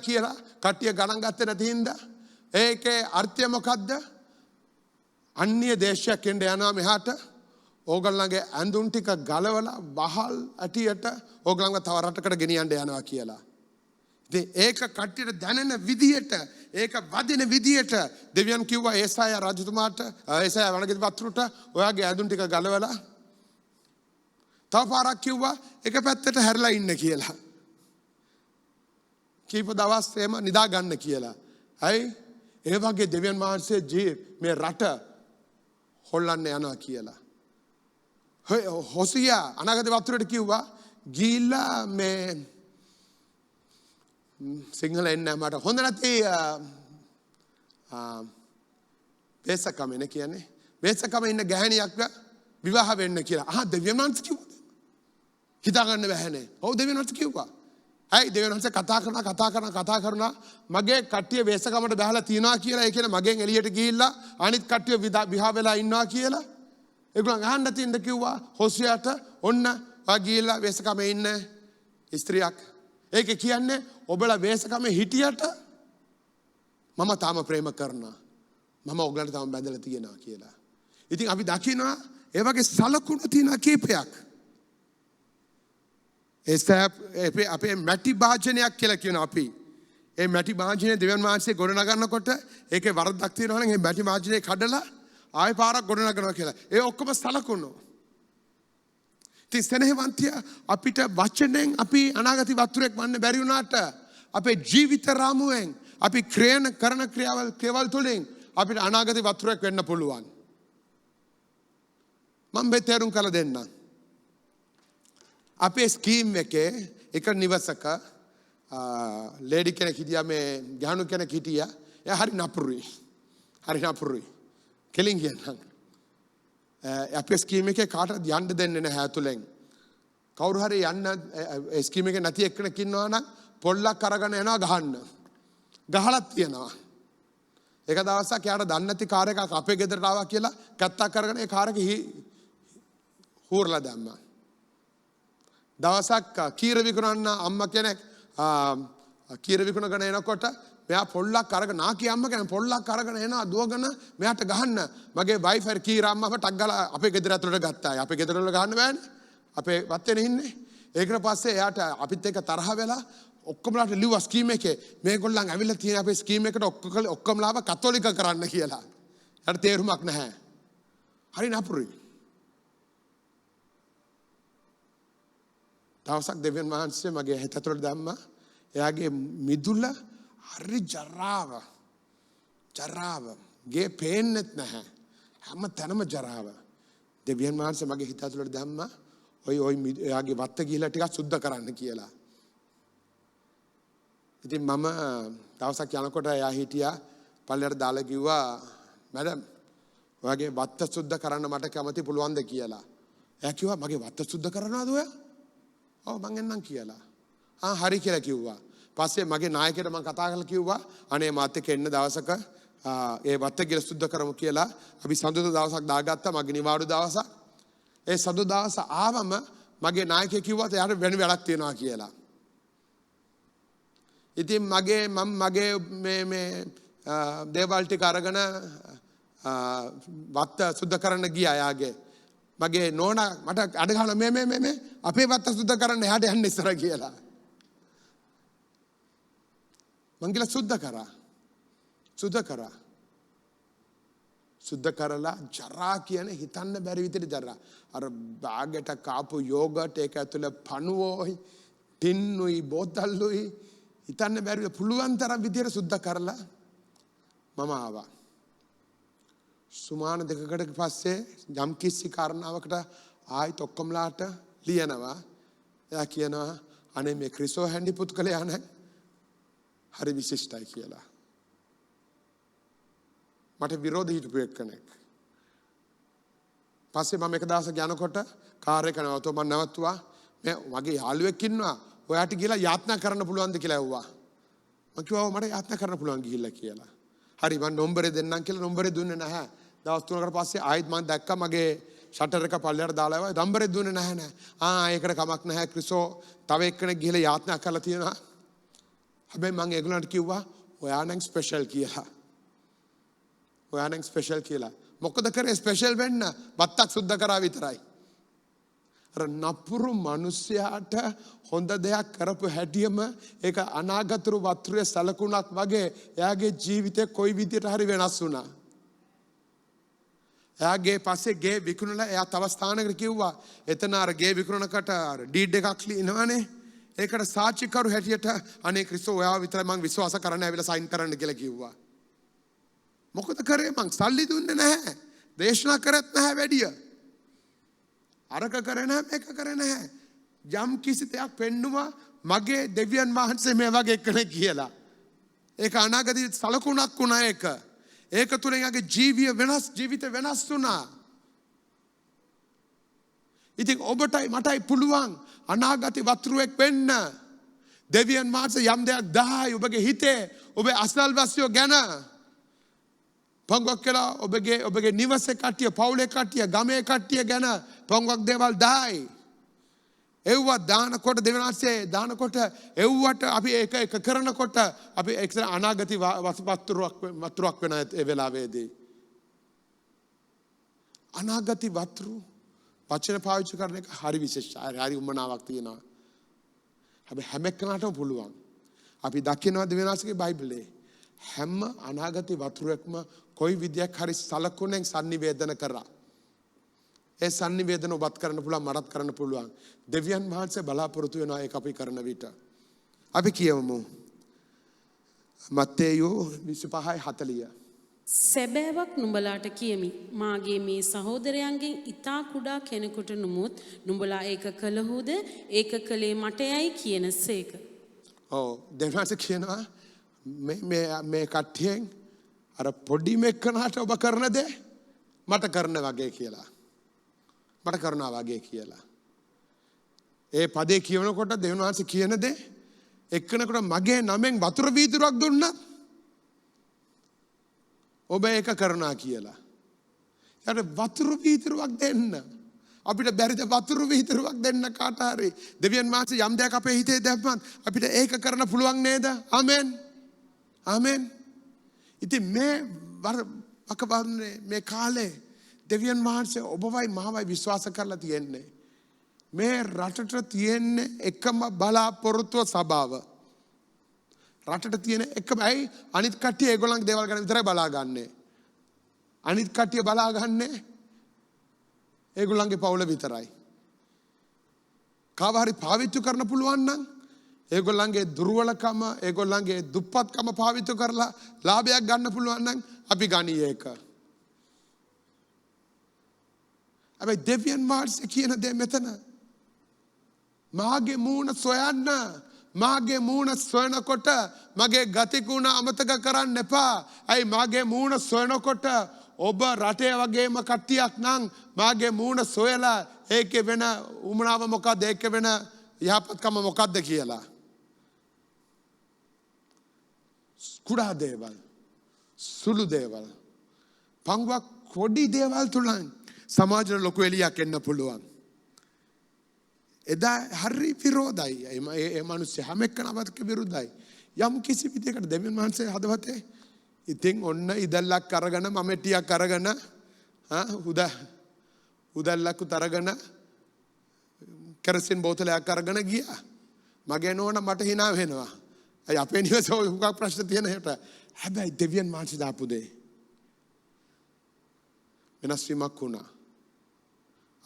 කට්ටිය ගණන් ගත්තේ නැති හින්දා ඒකේ අර්ථය මොකද්ද? අන්‍ය දේශයක් එන්න යනවා මෙහාට. ඕගොල්ලන්ගේ ඇඳුම් ටික ගලවලා වහල් ඇටියට ඕගොල්ලන්ව තව රටකට ගෙනියන්න යනවා කියලා. ඉතින් ඒක කට්ටියට දැනෙන විදියට ඒක වදින විදියට දෙවියන් කිව්වා ඒසායා රජතුමාට ඒසායා වනගිරි වතුරට ඔයාගේ ඇඳුම් ටික ගලවලා තව පාරක් කිව්වා එක පැත්තට හැරිලා ඉන්න කියලා. කීප දවස් එහෙම නිදා ගන්න කියලා. හරි? ඒ වගේ දෙවියන් වහන්සේ මේ රට හොල්ලන්න යනවා කියලා. හොසියා අනාගත වතුරට කිව්වා ගිහිල්ලා මේ සිංහල එන්නේ මට හොඳ නැති වේසකම නේ කියන්නේ. වේසකම ඉන්න ගැහණියක් විවාහ වෙන්න කියලා. දෙවියන් වහන්සේ කිව්වා. හිතා ගන්න බැහැනේ. ඔව් දෙවියන් වහන්සේ කිව්වා. ඇයි දෙවියන් වහන්සේ කතා කරනවා මගේ කට්ටිය වේසකමට බහලා තියනවා කියලා. ඒ කියන්නේ මගෙන් එළියට ගිහිල්ලා අනිත් කට්ටිය විවාහ වෙලා ඉන්නවා කියලා. ඒගොල්ලන් අහන්න තින්ද කිව්වා හොසියාට ඔන්න ගිහිල්ලා වේසකමේ ඉන්න ස්ත්‍රියක්. ඒකේ කියන්නේ ඔබලා වේසකමේ හිටියට මම තාම ප්‍රේම කරනවා. මම ඔයගලන්ට තාම බැඳලා තියෙනවා කියලා. ඉතින් අපි දකිනවා ඒ වගේ සලකුණු තියෙන කීපයක්. අපේ මැටි භාජනයක් කියලා කියනවා අපි. ඒ මැටි භාජනය දෙවියන් වහන්සේ ගොඩනගනකොට ඒකේ වරදක් තියෙනවා නම් ඒ මැටි භාජනය කඩලා ආයෙ පාරක් ගොඩනගනවා කියලා. ඒ ඔක්කොම සලකුණු. ඉතින් ස්නේහවන්තිය අපිට වචනෙන් අපි අනාගත වතුරෙක් වන්න බැරි වුණාට අපේ ජීවිත රාමුවෙන් අපි කරන ක්‍රියාවල් තුළින් අපිට අනාගත වතුරෙක් වෙන්න පුළුවන්. මම මේ තේරුම් කරලා දෙන්නම්. අපේ ස්කීම් එකේ එක නිවසක ලේඩි කෙනෙක් හිටියා මේ ගහනු කෙනෙක් හිටියා. එයා හරි නපුරුයි. කෙලින් කියන්නම්. අපේ ස්කීම් එකේ කාටවත් යන්න දෙන්නේ නැහැ ඇතුලෙන්. කවුරු හරි යන්න ස්කීම් එකේ නැති එක්කෙනෙක් ඉන්නවා නම් පොල්ලක් අරගෙන යනවා ගහන්න. ගහලත් තියනවා. එක දවසක් යාට දන්නේ නැති කාර් එකක් අපේ ගෙදරට ආවා කියලා කැත්තක් අරගෙන ඒ කාර් එක හූරලා දැම්මා. දවසක් කීර විකුණන්න අම්මා කෙනෙක් කීර විකුණගෙන එනකොට මෙයා පොල්ලක් අරගෙන නාකි අම්මා කෙනෙක් පොල්ලක් අරගෙන එනවා දුවගෙන මෙයාට ගහන්න. මගේ වයිෆර් කීර අම්මාව ටක් ගාලා අපේ ගෙදර ඇතුළට ගත්තා. අපේ ගෙදර වල ගහන්න බෑනේ. අපේ වත්තේනේ ඉන්නේ. ඒකට පස්සේ එයාට අපිත් එක්ක තරහ වෙලා ඔක්කොමලාට ලිව්වා ස්කීම් එකේ මේගොල්ලන් ඇවිල්ලා තියෙන අපේ ස්කීම් එකට ඔක්කොමලාව කතෝලික කරන්න කියලා. ඊට තේරුමක් නැහැ. හරි නපුරුයි. දවසක් දෙවියන් වහන්සේ මගේ හිත ඇතුළට දැම්මා. එයාගේ මිදුල හරි ජරාව ගේ පේන්නෙත් නැහැ. හැම තැනම ජරාව. දෙවියන් වහන්සේ මගේ හිත ඇතුළට දැම්මා ඔය එයාගේ වත්ත ගිහිලා ටිකක් සුද්ධ කරන්න කියලා. ඉතින් මම දවසක් යනකොට එයා හිටියා පල්ලෙහාට දාලා කිව්වා මැඩම් ඔයාගේ වත්ත සුද්ධ කරන්න මට කැමති පුළුවන්ද කියලා. එයා කිව්වා මගේ වත්ත සුද්ධ කරනවද ඔයා? ඔව් මං එන්නම් කියලා. හරි කියලා කිව්වා. පස්සේ මගේ නායකයට මම කතා කරලා කිව්වා අනේ මාත් එක්ක එන්න දවසක ඒ වත්ත ගිල සුද්ධ කරමු කියලා. අපි සඳුදා දවසක් දාගත්තා මගේ නිවාඩු දවසක්. ඒ සඳුදා දවස ආවම මගේ නායකයා කිව්වා එයාට වෙන වැඩක් තියෙනවා කියලා. ඉතින් මගේ මේ දේවල් ටික අරගෙන වත්ත සුද්ධ කරන්න ගියා යාගේ. මගේ නෝනා මට අඩ ගහලා මේ අපේ වත්ත සුද්ධ කරන්න එහාට යන්න ඉස්සර කියලා. මං ගිහලා සුද්ධ කරලා ජරා කියන්නේ හිතන්න බැරි විදිහට ජරා. අර බාගෙට කාපු යෝගට් ඒක ඇතුලේ පණුවෝයි ටින්නුයි බෝතල්ලුයි හිතන්න බැරි පුළුවන් තරම් විදිහට සුද්ධ කරලා මම ආවා. සුමාන දෙකකට පස්සේ යම් කිසි කාරණාවකට ආයිත් ඔක්කොමලාට ලියනවා. එයා කියනවා අනේ මේ ක්‍රිසෝ හැන්ඩි පුත්කලේ යන හරි විශිෂ්ටයි කියලා. මට විරෝධ හිටපු එක්කෙනෙක්. පස්සේ මම එක දවසක් යනකොට කාර් එක නවතුවා මම නවත්තුවා. මේ වගේ යාළුවෙක් ඉන්නවා. ඔයාට ගිහලා යාත්නා කරන්න පුළුවන්ද කියලා ඇහුවා. මම කිව්වා මට යාත්නා කරන්න පුළුවන් ගිහිල්ලා කියලා. හරි මම නම්බරේ දෙන්නම් කියලා නම්බරේ දුන්නේ නැහැ. දවස් 3කට පස්සේ ආයෙත් මම දැක්කා මගේ ෂටර් එක පල්ලෙහාට දාලා ආවා. නම්බරේ දුන්නේ නැහැ. ඒකට කමක් නැහැ ක්‍රිසෝ තව එක්කෙනෙක් ගිහලා යාත්නා කරලා තියෙනවා. හැබැයි මම ඒගොල්ලන්ට කිව්වා ඔයා නම් ස්පෙෂල් කියලා. මොකද කරේ ස්පෙෂල් වෙන්න බත්තක් සුද්ධ කරා විතරයි. අර නපුරු මිනිසයාට හොඳ දෙයක් කරපු හැටියම ඒක අනාගතරු වතුරේ සලකුණක් වගේ එයාගේ ජීවිතේ කොයි විදියට හරි වෙනස් වුණා. එයාගේ පස්සේ ගේ විකුණලා එයා තව ස්ථානයකට කිව්වා. එතන අර ගේ විකුණනකට අර ඩීඩ් එකක් ලියනවනේ. ඒකට සාක්ෂිකරු හැටියට අනේ ක්‍රිස්තෝ ඔයාව විතරයි මං විශ්වාස කරන්න ඇවිල්ලා සයින් කරන්න කියලා කිව්වා. මොකද කරේ මං සල්ලි දුන්නේ නැහැ. දේශනා කරත් නැහැ වැඩිය. අරක කරේ නැහැ මේක කරේ නැහැ. යම් කිසි දෙයක් පෙන්නුවා මගේ දෙවියන් වහන්සේ මේ වගේ කෙනෙක් කියලා. ඒක අනාගතයේ සලකුණක් වුණා ඒක. ඒක තුලින් යාගේ ජීවිත වෙනස් වුණා. ඉතින් ඔබටයි මටයි පුළුවන් අනාගතේ වතුරෙක් වෙන්න. දෙවියන් වහන්සේ යම් දෙයක් දායි ඔබගේ හිතේ ඔබේ අසල්වැසියෝ ගැන පංගුවක් කියලා ඔබගේ නිවසේ කට්ටිය පවුලේ කට්ටිය ගමේ කට්ටිය ගැන පංගුවක් දේවල් දායි. එව්වා දානකොට දෙවියන් වහන්සේ දානකොට එව්වට අපි ඒක කරනකොට අපි එක්සර අනාගතේ වතුරක් වෙන ඒ වෙලාවේදී අනාගතේ වතුරු වචන පාවිච්චි කරන එක හරි විශේෂයි. හරි උමනාවක් තියෙනවා. හැබැයි හැම කෙනාටම පුළුවන්. අපි දකිනවා දෙවියන්ගේ බයිබලයේ හැම අනාගතේ වතුරක්ම කොයි විදියක් හරි සලකුණෙන් sannivedana කරා. ඒ sannivedana ඔබත් කරන්න පුළුවන් මටත් කරන්න පුළුවන්. දෙවියන් වහන්සේ බලාපොරොත්තු වෙනවා ඒක අපි කරන විට. අපි කියමු මත්තේයෝ 25:40. සැබෑවක් නුඹලාට කියමි මාගේ මේ සහෝදරයන්ගෙන් ඊතා කුඩා කෙනෙකුට නමුත් නුඹලා ඒක කළහුද ඒක කළේ මටයයි කියනසේක. ඔව් දෙවියන් කියනවා මේ කට්ටියෙන් අර පොඩි මෙක්කනට ඔබ කරන දේ මට කරන වගේ කියලා. මට කරනවා වගේ කියලා. ඒ පදේ කියනකොට දෙවියන් වහන්සේ කියන දේ එක්කෙනෙකුට මගේ නමෙන් වතුර වීදුරුවක් දුන්නා ඔබ ඒක කරනවා කියලා. යාට වතුර වීදුරුවක් දෙන්න. අපිට බැරිද වතුර වීදුරුවක් දෙන්න කාට හරි? දෙවියන් වහන්සේ යම් දෙයක් අපේ හිතේ දැම්මත් අපිට ඒක කරන්න පුළුවන් නේද? ආමෙන්. ආමෙන්. ඉතින් මේ කාලේ දෙවියන් වහන්සේ ඔබවයි මාවයි විශ්වාස කරලා තියෙන්නේ. මේ රටට තියෙන්නේ එකම බලාපොරොත්තුව සභාව. රටට තියෙන එකම ඇයි අනිත් කට්ටිය ඒගොල්ලන්ගේ දේවල් ගැන විතරයි බලාගන්නේ. අනිත් කට්ටිය බලාගන්නේ ඒගොල්ලන්ගේ පවුල විතරයි. කාව හරි පාවිච්චි කරන්න පුළුවන් නම් ඒගොල්ලන්ගේ දුර්වලකම, ඒගොල්ලන්ගේ දුප්පත්කම පාවිච්චි කරලා ලාභයක් ගන්න පුළුවන් නම් අපි ගනී ඒක. හැබැයි දෙවියන් වහන්සේ කියන දේ මෙතන මාගේ මූණ සොයන්න, මාගේ මූණ සොයනකොට මගේ ගතිගුණ අමතක කරන්න එපා. ඇයි මාගේ මූණ සොයනකොට ඔබ රටේ වගේම කට්ටියක් නම් මාගේ මූණ සොයලා ඒකේ වෙන උමනාව මොකක්ද, ඒකේ වෙන යහපත්කම මොකක්ද කියලා. කුඩා දේවල්, සුළු දේවල්, පංගුවක් පොඩි දේවල් තුලින් සමාජයට ලොකු එළියක් එන්න පුළුවන්. එදා හරි විරෝධයි. ඒ මිනිස්සු හැම එක්කනවත් විරුද්ධයි. යම් කිසි විදිහකට දෙවියන් වහන්සේ හදවතේ ඉතින් ඔන්න ඉදල්ලක් අරගෙන මමෙටියක් අරගෙන උදල්ලක් උතරගෙන කෙරසින් බෝතලයක් අරගෙන ගියා. මගේ නෝන මට hina වෙනවා. අය අපේ නිවසේ හුඟක් ප්‍රශ්න තියෙන හැට. හැබැයි දෙවියන් වහන්සේ දාපු දේ වෙනස් වීමක් වුණා.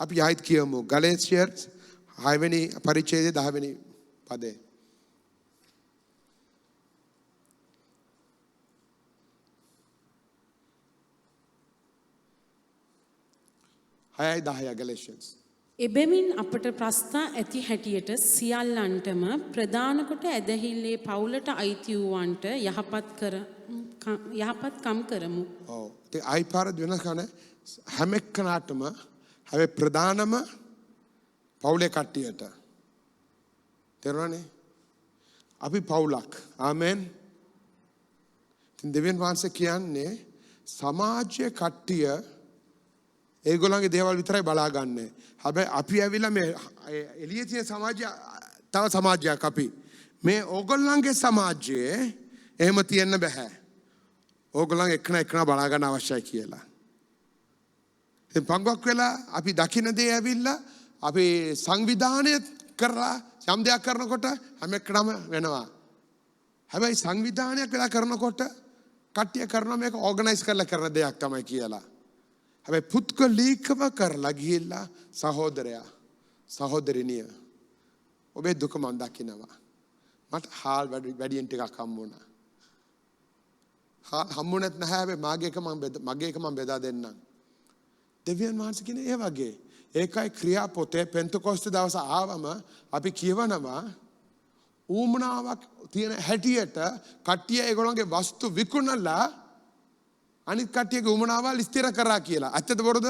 අපි ආයිත් කියමු ගලේසියර්ස් 6 වෙනි පරිච්ඡේදයේ 10 වෙනි පදේ. Hayai 10 Galatians. එබැවින් අපට ප්‍රස්ථා ඇති හැටියට සියල්ලන්ටම ප්‍රදාන කොට ඇදහිල්ලේ පවුලට අයිති වූවන්ට යහපත්කම් කරමු. ඔව්. ඒ අයිපාරද වෙනස් කරන හැම එක්කනටම හැබැයි ප්‍රධානම පවුලේ කට්ටියට. තේරුණානේ? අපි පවුලක්. ආමෙන්. ඉතින් දෙවියන් වහන්සේ කියන්නේ සමාජයේ කට්ටිය ඒගොල්ලන්ගේ දේවල් විතරයි බලාගන්නේ. හැබැයි අපි ඇවිල්ලා මේ එළියේ තියෙන සමාජය තව සමාජයක් අපි. මේ ඕගොල්ලන්ගේ සමාජයේ එහෙම තියන්න බෑ. ඕගොල්ලන් එක්කන බලා ගන්න අවශ්‍යයි කියලා. ඉතින් පංගුවක් වෙලා අපි දකින්න දේ ඇවිල්ලා අපි සංවිධානය කරලා යම් දෙයක් කරනකොට හැම එක්කනම වෙනවා. හැබැයි සංවිධානයක් වෙලා කරනකොට කට්ටිය කරනවා මේක ඕගනයිස් කරලා කරන දෙයක් තමයි කියලා. හැබැයි පුත්කලීකව කරලා ගිහිල්ලා සහෝදරයා සහෝදරිනිය ඔබේ දුක මම දකිනවා. මට හාල් වැඩියෙන් ටිකක් හම්බුණා. හම්බුනත් නැහැ හැබැයි මගේ එක මම බෙදා දෙන්නම්. දෙවියන් වහන්සේ කියන්නේ ඒ වගේ. ඒකයි ක්‍රියා පොතේ පෙන්තකොස්ත දවස ආවම අපි කියවනවා ඌමනාවක් තියෙන හැටියට කට්ටිය ඒගොල්ලන්ගේ වස්තු විකුණලා අනිත් කට්ටියගේ උමනාවල් ස්ථිර කරා කියලා. ඇත්තද බොරුද?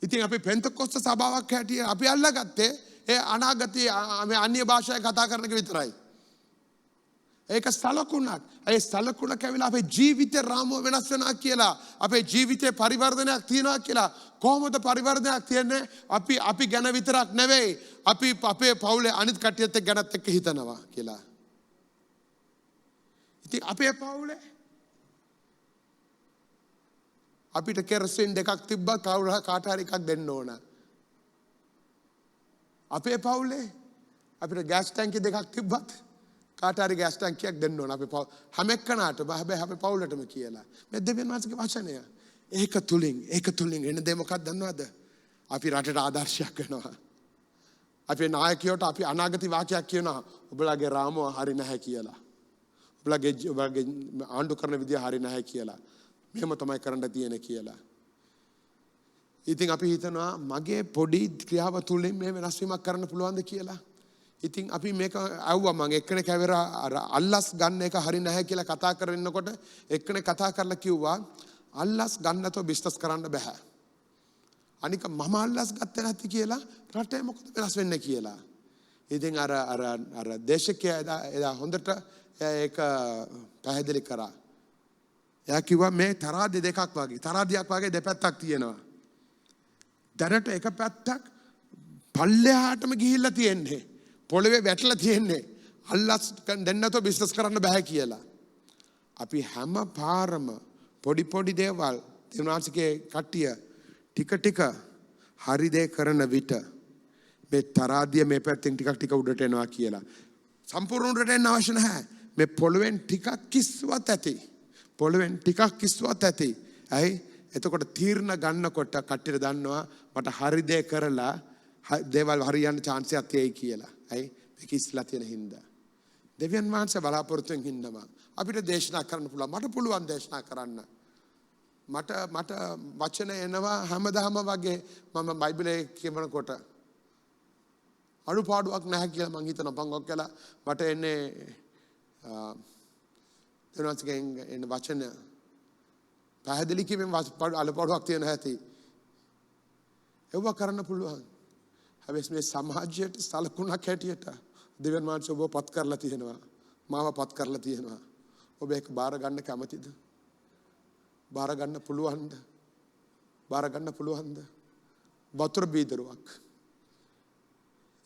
ඉතින් අපි පෙන්තකොස්ත සභාවක් හැටියට අපි අල්ලගත්තේ ඒ අනාගතයේ මේ අන්‍ය භාෂාවෙන් කතා කරන එක විතරයි. ඒක සලකුණක්. ඒ සලකුණ කැවිලා අපේ ජීවිතේ රාමුව වෙනස් වෙනවා කියලා. අපේ ජීවිතේ පරිවර්තනයක් තියනවා කියලා. කොහොමද පරිවර්තනයක් තියන්නේ? අපි ගැන විතරක් නෙවෙයි. අපි අපේ පවුලේ අනිත් කට්ටියත් ගැනත් එක්ක හිතනවා කියලා. ඉතින් අපේ පවුලේ අපිට කෙරසින් දෙකක් තිබ්බා කාට හරි එකක් දෙන්න ඕන. අපේ පවුලේ අපිට ගෑස් ටැංකි දෙකක් තිබ්බත් කාට හරි ගෑස් ටැංකියක් දෙන්න ඕන. අපේ පවුල හැම එක්කනටම හැබැයි අපේ පවුලටම කියලා. මේ දෙවියන් වහන්සේගේ වචනය. ඒක තුලින් එන දේ මොකක්ද දන්නවද? අපි රටට ආදර්ශයක් වෙනවා. අපේ නායකයෝට අපි අනාගත වාක්‍යයක් කියනවා. ඔබලාගේ රාමුව හරි නැහැ කියලා. ඔබලාගේ ආණ්ඩු කරන විදිය හරි නැහැ කියලා. මෙහෙම තමයි කරන්න තියෙන කියලා. ඉතින් අපි හිතනවා මගේ පොඩි ක්‍රියාව තුළින් මේ වෙනස් වීමක් කරන්න පුළුවන්ද කියලා. ඉතින් අපි මේක ඇව්වා මම එක්කෙනෙක් ඇවිල්ලා අර අල්ලස් ගන්න එක හරි නැහැ කියලා කතා කරනකොට එක්කෙනෙක් කතා කරලා කිව්වා අල්ලස් ගන්නතෝ බිස්නස් කරන්න බෑ. අනික මම අල්ලස් ගත්තේ නැති කියලා රටේ මොකද වෙනස් වෙන්නේ කියලා. ඉතින් අර දේශකයා එදා හොඳට ඒක පැහැදිලි කරා. එයා කිව්වා මේ තරාදිය දෙකක් වගේ තරාදියක් වගේ දෙපැත්තක් තියෙනවා. දැනට එක පැත්තක් පල්ලෙහාටම ගිහිල්ලා තියෙන්නේ. පොළවේ වැටලා තියෙන්නේ. අල්ලස් දෙන්නතෝ බිස්නස් කරන්න බෑ කියලා. අපි හැම පාරම පොඩි දේවල් දෙවනාසිකේ කට්ටිය ටික හරි දේ කරන විට මේ තරාදිය මේ පැත්තෙන් ටික උඩට එනවා කියලා. සම්පූර්ණ උඩට එන්න අවශ්‍ය නැහැ. මේ පොළවෙන් ටිකක් කිස්වත් ඇති. පොළවෙන් ටිකක් කිස්වත් ඇති. ඇයි? එතකොට තීරණ ගන්නකොට කට්ටියට දන්නවා මට හරි දේ කරලා දේවල් හරියන්න chance එකක් තියෙයි කියලා. ඇයි? ඒක ඉස්ලා තියෙන හින්දා. දෙවියන් වහන්සේ බලාපොරොත්තුෙන් ඉන්නවා. අපිට දේශනා කරන්න පුළුවන්. මට පුළුවන් දේශනා කරන්න. මට වචන එනවා හැමදාම වගේ මම බයිබලයේ කියවනකොට අඩුපාඩුවක් නැහැ කියලා මං හිතනවා. පංගොක් කියලා මට එන්නේ දෙවියන්සේගෙන් එන වචන පැහැදිලි කිව්වෙන් අඩුපාඩුවක් තියෙන හැටි. ඒව කරන්න පුළුවන්. හැබැයි මේ සමාජයට සලකුණක් හැටියට දෙවියන් වහන්සේ ඔබව පත් කරලා තියෙනවා. මාව පත් කරලා තියෙනවා. ඔබ ඒක බාර ගන්න කැමතිද? බාර ගන්න පුළුවන්ද? බාර ගන්න පුළුවන්ද? වතුර බීදරුවක්.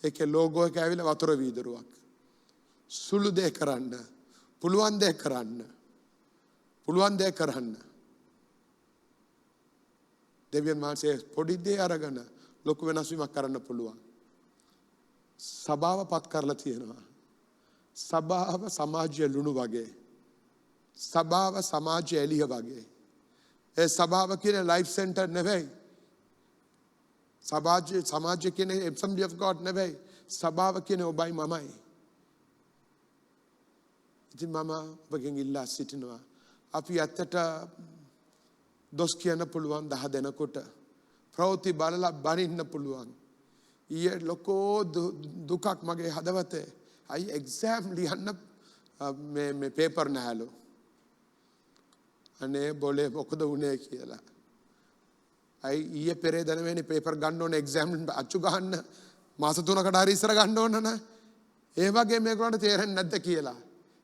ඒකේ ලෝගෝ එක ඇවිල්ලා වතුර බීදරුවක්. සුළු දේ කරන්න. පුළුවන් දේ කරන්න. පුළුවන් දේ කරන්න. දෙවියන් වහන්සේ පොඩි දේ අරගෙන ලොකු වෙනස් වීමක් කරන්න පුළුවන්. සභාව පත් කරලා තියෙනවා. සභාව සමාජයේ ලුණු වගේ. සභාව සමාජයේ එළිය වගේ. ඒ සභාව කියන්නේ ලයිෆ් සෙන්ටර් නෙවෙයි. සමාජය කියන්නේ Assembly of God නෙවෙයි. සභාව කියන්නේ ඔබයි මමයි. ඉතින් මම ඔබගෙන් ඉල්ලා සිටිනවා. අපි ඇත්තට දොස් කියන්න පුළුවන් 10 දෙනෙකුට. ප්‍රවෘත්ති බලලා බනින්න පුළුවන්. ඊයේ ලොකෝ දුකක් මගේ හදවතේ. අයි එක්සෑම් ලියන්න මේ පේපර් නැහැලු. අනේ බොලේ මොකද වුනේ කියලා. අයි ඊයේ පෙරේද නෙවෙයි පේපර් ගන්න ඕනේ එක්සෑම් අච්චු ගන්න මාස 3කට හරි ඉස්සර ගන්න ඕන නේ. ඒ වගේ මේගොල්ලන්ට තේරෙන්නේ නැද්ද කියලා.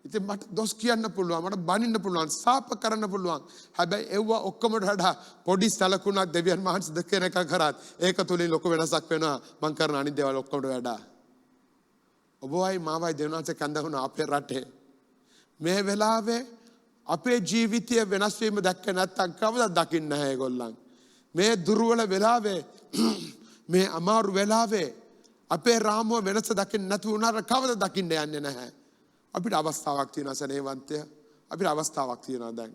ඉතින් මට දොස් කියන්න පුළුවන්, මට බනින්න පුළුවන්, සාප කරන්න පුළුවන්. හැබැයි ඒව ඔක්කොම වඩා පොඩි සලකුණක් දෙවියන් වහන්සේ දෙකේන එක කරත් ඒක තුලින් ලොකු වෙනසක් වෙනවා මං කරන අනිත් දේවල් ඔක්කොම වඩා. ඔබවයි මාවයි දෙවියන් වහන්සේ කැඳවන අපේ රටේ මේ වෙලාවේ අපේ ජීවිතය වෙනස් වීම දැක්ක නැත්නම් කවදාවත් දකින්නේ නැහැ ඒගොල්ලන්. මේ දුර්වල වෙලාවේ මේ අමාරු වෙලාවේ අපේ රාමුව වෙනස දකින්න නැතු වුණාට කවදාවත් දකින්න යන්නේ නැහැ. අපිට අවස්ථාවක් තියෙනවා සනේවන්තය. අපිට අවස්ථාවක් තියෙනවා දැන්.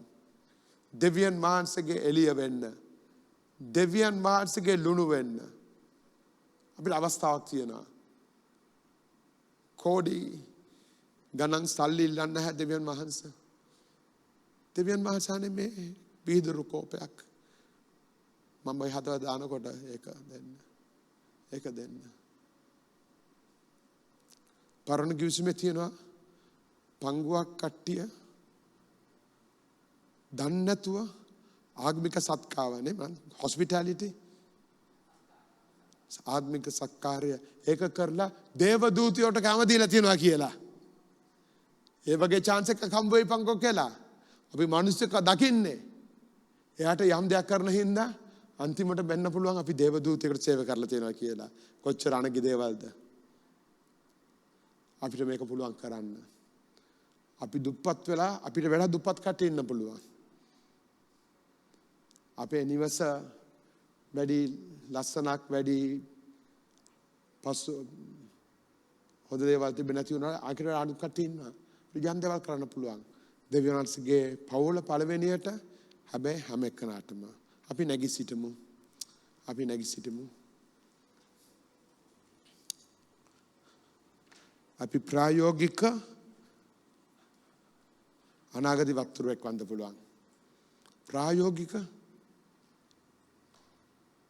දෙවියන් වහන්සේගේ එළිය වෙන්න. දෙවියන් වහන්සේගේ ලුණු වෙන්න. අපිට අවස්ථාවක් තියෙනවා. කෝඩි ගණන් සල්ලි ඉල්ලන්න නැහැ දෙවියන් වහන්සේ. දෙවියන් වහන්සේ මේ බීදුරු කෝපයක් මම හදලා දානකොට ඒක දෙන්න. ඒක දෙන්න. පරණ කිවිසුමේ තියෙනවා පංගුවක් කට්ටිය දන්නේ නැතුව ආගමික සත්කාරනේ මම හොස්පිටැලිටි ආගමික සත්කාරය ඒක කරලා දේව දූතයෝට කැම දීලා තියනවා කියලා. ඒ වගේ chance එකක් හම්බ වෙයි පංගුවක් කියලා. අපි මිනිස්සුක දකින්නේ. එයාට යම් දෙයක් කරන හින්දා අන්තිමට වෙන්න පුළුවන් අපි දේව දූතයෙකුට සේව කරලා තියනවා කියලා. කොච්චර අනගි දේවල්ද? අපිට මේක පුළුවන් කරන්න. අපි දුප්පත් වෙලා අපිට වැඩ දුප්පත් කට්ටිය ඉන්න පුළුවන්. අපේ නිවස වැඩි ලස්සනක් වැඩි පසු හොඳ දේවල් තිබෙන්නේ නැති වුණා ආකිර අඩු කට්ටිය ඉන්නවා. යම් දේවල් කරන්න පුළුවන්. දෙවියන් වහන්සේගේ පවුල පළවෙනියට හැබැයි හැම එකනටම අපි නැගී සිටමු. අපි නැගී සිටමු. අපි ප්‍රායෝගික අනාගත වක්තරුවෙක් වන්ද පුළුවන්. ප්‍රායෝගික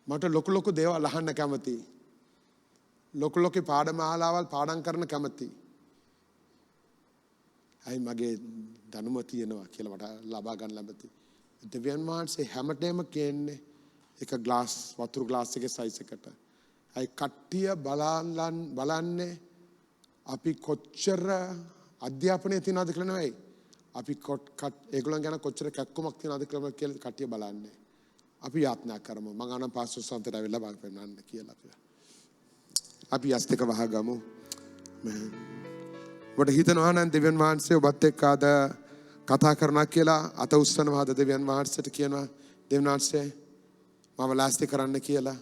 මට ලොකු දේවල් අහන්න කැමතියි. ලොකු පාඩමාලාවල් පාඩම් කරන්න කැමතියි. අයි මගේ දැනුම තියෙනවා කියලා මට ලබා ගන්න ලැබති. දෙවියන් වහන්සේ හැමතෙම කියන්නේ එක ග්ලාස් වතුර ග්ලාස් එකේ සයිස් එකට. අයි කට්ටිය බලන්නේ අපි කොච්චර අධ්‍යාපනය තියනවද කියලා නෙවෙයි. අපි ඒගොල්ලන් ගැන කොච්චර කැක්කමක් තියනවද කියලා කට්ටිය බලන්නේ. අපි යාත්නා කරමු. මම අනම් පාස්ටර් සන්තට අවිල්ලා බාර පෙන්නන්න කියලා. අපි යස් දෙක වහගමු. ඔබට හිතනවා නම් දෙවියන් වහන්සේ ඔබත් එක්ක අද කතා කරනවා කියලා අත උස්සනවා අද දෙවියන් වහන්සේට කියනවා දෙවියන් වහන්සේ මම ලාස්ති කරන්න කියලා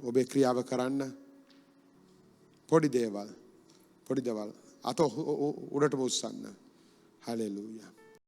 ඔබේ ක්‍රියාව කරන්න පොඩි දේවල් අත උඩට උස්සන්න. හලෙලූයා.